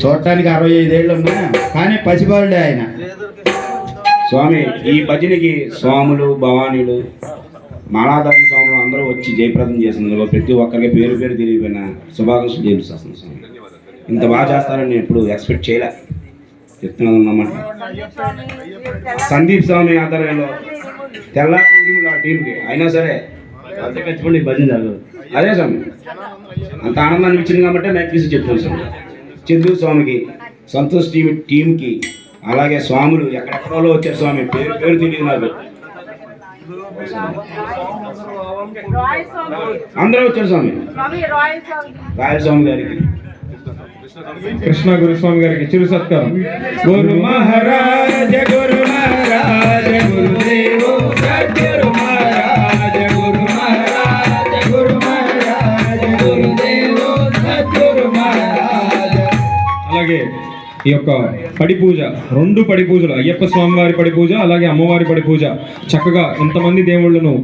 చూడటానికి 65 ఏళ్ళు ఉన్నా కానీ పసిబాలుడే ఆయన. స్వామి ఈ భజనకి స్వాములు భవానీలు మాలాధార స్వాములు అందరూ వచ్చి జయప్రదం చేసినందులో ప్రతి ఒక్కరికి పేరు పేరు తెలియపోయిన శుభాకాంక్షలు చేపిస్తాను స్వామి. ఇంత బాగా చేస్తారని నేను ఎప్పుడు ఎక్స్పెక్ట్ చేయలే. చెప్తున్నాను అన్నమాట. సందీప్ స్వామి ఆధ్వర్యంలో తెల్లారి టీంలు ఆ టీంకి అయినా సరే అంతే పెంచుకోండి భజన జరగదు. అదే స్వామి అంత ఆనందం అనిపించింది కాబట్టి నేను తీసి చెప్తాను స్వామి. చంద్రు స్వామికి సంతోష్ టీంకి అలాగే స్వాములు ఎక్కడెక్కడో వచ్చారు స్వామి. పేరు పేరు తెలియదు నాకు. అందరూ వచ్చారు స్వామి. రాయల్ స్వామి గారికి కృష్ణ గురుస్వామి గారికి చిరు సత్కారం. గురు మహారాజ గురు మహారాజ గురుదేవ సద్గురు మహారాజ గురు మహారాజ గురు మహారాజ గురుదేవ సద్గురు మహారాజ. అలాగే ఈ యొక్క పడి పూజ, 2 పడి పూజలు, అయ్యప్ప స్వామి వారి పడి పూజ అలాగే అమ్మవారి పడి పూజ, చక్కగా ఇంతమంది దేవుళ్ళను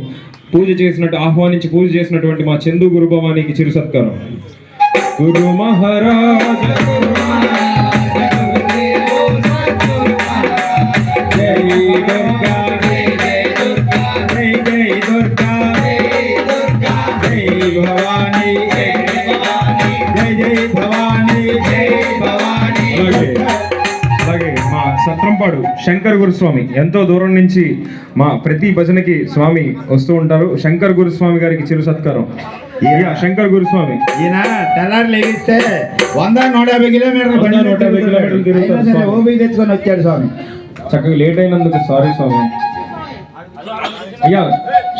పూజ చేసినట్టు ఆహ్వానించి పూజ చేసినటువంటి మా చందు గురు భవానికి చిరు సత్కారం. గురు మహారాజ గురు మహారాజ గురుదేవ సద్గురు మహారాజ. జై దుర్గా జై జై దుర్గా జై జై దుర్గా జై దుర్గా జై భవానీ జై భవానీ జై జై భవానీ జై భవానీ. అలాగే మా సత్రంపాడు శంకర్ గురుస్వామి ఎంతో దూరం నుంచి మా ప్రతి భజనకి స్వామి వస్తూ ఉంటారు. శంకర్ గురుస్వామి గారికి చిరు సత్కారం. శంకర్ గురుస్వామి ఈయన తెల్లారి లేగిస్తే 100-150 కిలోమీటర్లు ఓపిక తెచ్చుకొని వచ్చాడు స్వామి. చక్కగా లేట్ అయినందుకు సారీ స్వామి. అయ్యా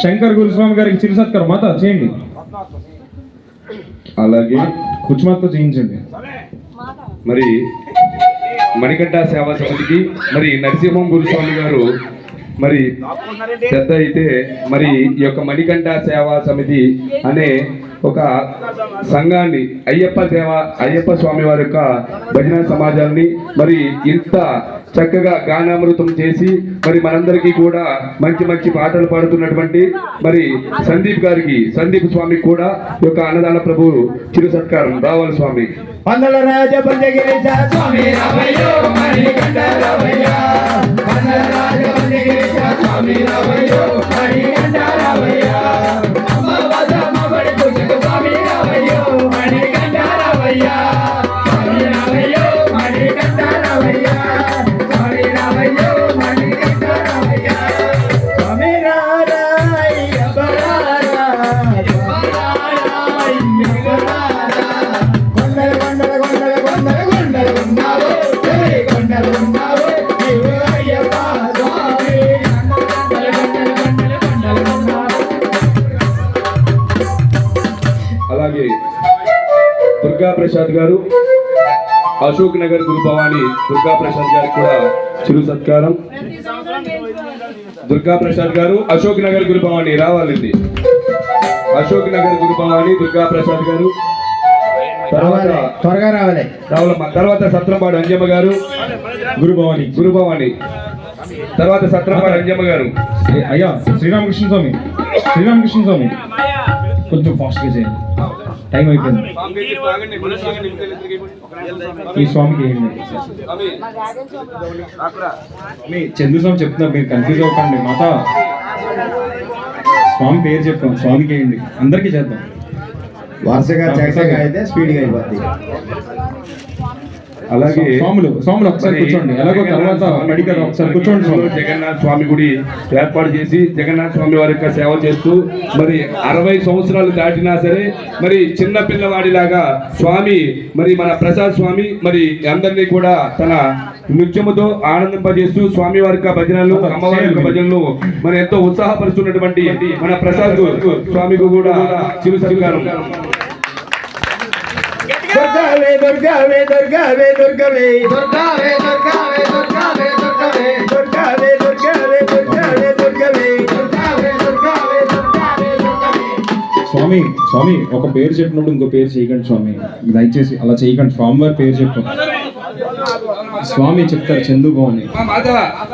శంకర్ గురుస్వామి గారికి చిరు సత్కారం మాత చేయండి. అలాగే కుచుమాతో చేయించండి. మరి మణికంఠ సేవా సమితికి మరి నరసింహం గురుస్వామి గారు మరి పెద్ద అయితే మరి ఈ యొక్క మణికంఠ సేవా సమితి అనే ఒక సంఘాన్ని అయ్యప్ప స్వామి వారి యొక్క భజన సమాజాన్ని మరి ఇంత చక్కగా గానామృతం చేసి మరి మనందరికీ కూడా మంచి మంచి పాటలు పాడుతున్నటువంటి మరి సందీప్ స్వామికి కూడా ఈ యొక్క అన్నదాన ప్రభువు చిరు సత్కారం రావాలి స్వామి. పందల రాజ పంచగిరీశ స్వామి రామయ్యో మణికంఠ రామయ్య. పందల రాజ పంచగిరీశ స్వామి రామయ్యో మణికంఠ రామయ్య. అమ్మవాస మబడి పూజకు స్వామి రామయ్యో మణికంఠ రామయ్య. స్వామి రామయ్యో మణికంఠ రామయ్య. స్వామి రామయ్యో మణికంఠ రామయ్య. స్వామి రారాయ బరారా బరారాయ బరారా. కొండలు కొండలు కొండలు కొండలు కొండలు ఉన్నావు జై కొండలు ఉన్నావు నీవు అయ్యప్ప స్వామి. కొండలు కొండలు కొండలు కొండలు ఉన్నావు. అలాగే దుర్గా ప్రసాద్ గారు అశోక్ నగర్ గురు భవాని దుర్గా ప్రసాద్ గారికి కూడా చిరు సత్కారం. దుర్గా ప్రసాద్ గారు అశోక్ నగర్ గురు భవాని రావాలండి. అశోక్ నగర్ గురు భవాని దుర్గా ప్రసాద్ గారు. త్వరగా రావాలి. తర్వాత సత్రంపాడు అంజమ్మ గారు గురు భవాని. తర్వాత సత్రంపాడు అంజమ్మ గారు. అయ్యా శ్రీరామకృష్ణ స్వామి కొంచెం ఫాస్ట్గా చేయండి, టైం అయిపోయింది. ఈ స్వామికి మీ చంద్ర స్వామి చెప్తున్నారు, మీరు కన్ఫ్యూజ్ అవ్వకండి. మాత స్వామి పేరు చెప్పాం, స్వామికి వేయండి, అందరికీ చేద్దాం. వరుసగా చక్కగా అయితే స్పీడ్గా అయిపోద్ది. అలాగే స్వాములు ఒకసారి కూర్చోండి. ఎలాగో తర్వాత మెడికల్ ఒకసారి కూర్చోండి. జగన్నాథ స్వామి గుడి ఏర్పాటు చేసి జగన్నాథ స్వామి వారి యొక్క సేవ చేస్తూ మరి 60 సంవత్సరాలు దాటినా సరే మరి చిన్న పిల్లవాడిలాగా స్వామి మరి మన ప్రసాద్ స్వామి మరి అందరినీ కూడా తన నృత్యముతో ఆనందింపజేస్తూ స్వామి వారి యొక్క భజనలు అమ్మవారి యొక్క భజనలు మరి ఎంతో ఉత్సాహపరుస్తున్నటువంటి మన ప్రసాద్ స్వామికి కూడా చిరు సత్కారం. దుర్గావే దుర్గావే దుర్గావే దుర్గవే దుర్గావే దుర్గావే దుర్గావే దుర్గవే దుర్గావే దుర్గావే దుర్గావే దుర్గవే దుర్గావే దుర్గావే దుర్గావే దుర్గవే. స్వామి ఒక పేరు చెప్పినప్పుడు ఇంకో పేరు చేయకండి స్వామి, దయచేసి అలా చేయకండి. స్వామి వారి పేరు చెప్పండి. స్వామి చెప్తారు చందు భవాని,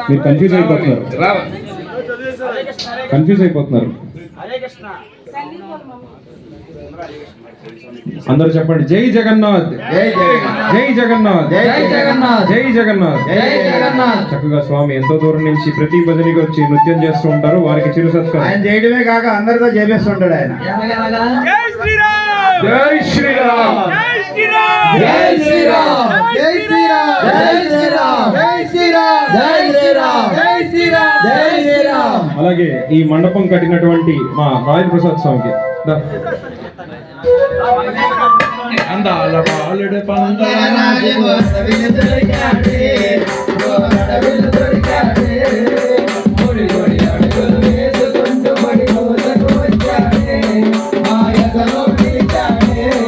మీరు కన్ఫ్యూజ్ అయిపోతున్నారు. అందరూ చెప్పండి, జై జగన్నాథ్, జై జగన్నాథ్, జై జగన్నాథ్, జై జగన్నాథ్, జై జగన్నాథ్. జై జగన్నాథ్. చక్కగా స్వామి ఎంతో దూరం నుంచి ప్రతి భజనకి వచ్చి నృత్యం చేస్తూ ఉంటారు. వారికి చిరు సత్కారం. ఆయన చేయడమే కాక అందరితో చేపిస్తుంటాడు ఆయన. జై శ్రీరామ్, జై శ్రీరామ్, జై శ్రీరామ్, జై శ్రీరామ్, జై శ్రీరామ్, జై శ్రీరామ్, జై శ్రీరామ్, జై శ్రీరామ్, జై శ్రీరామ్. అలాగే ఈ మండపం కట్టినటువంటి మా రాజేంద్ర ప్రసాద్ స్వామికి దా. అందాల బాలుడు పందల రాజు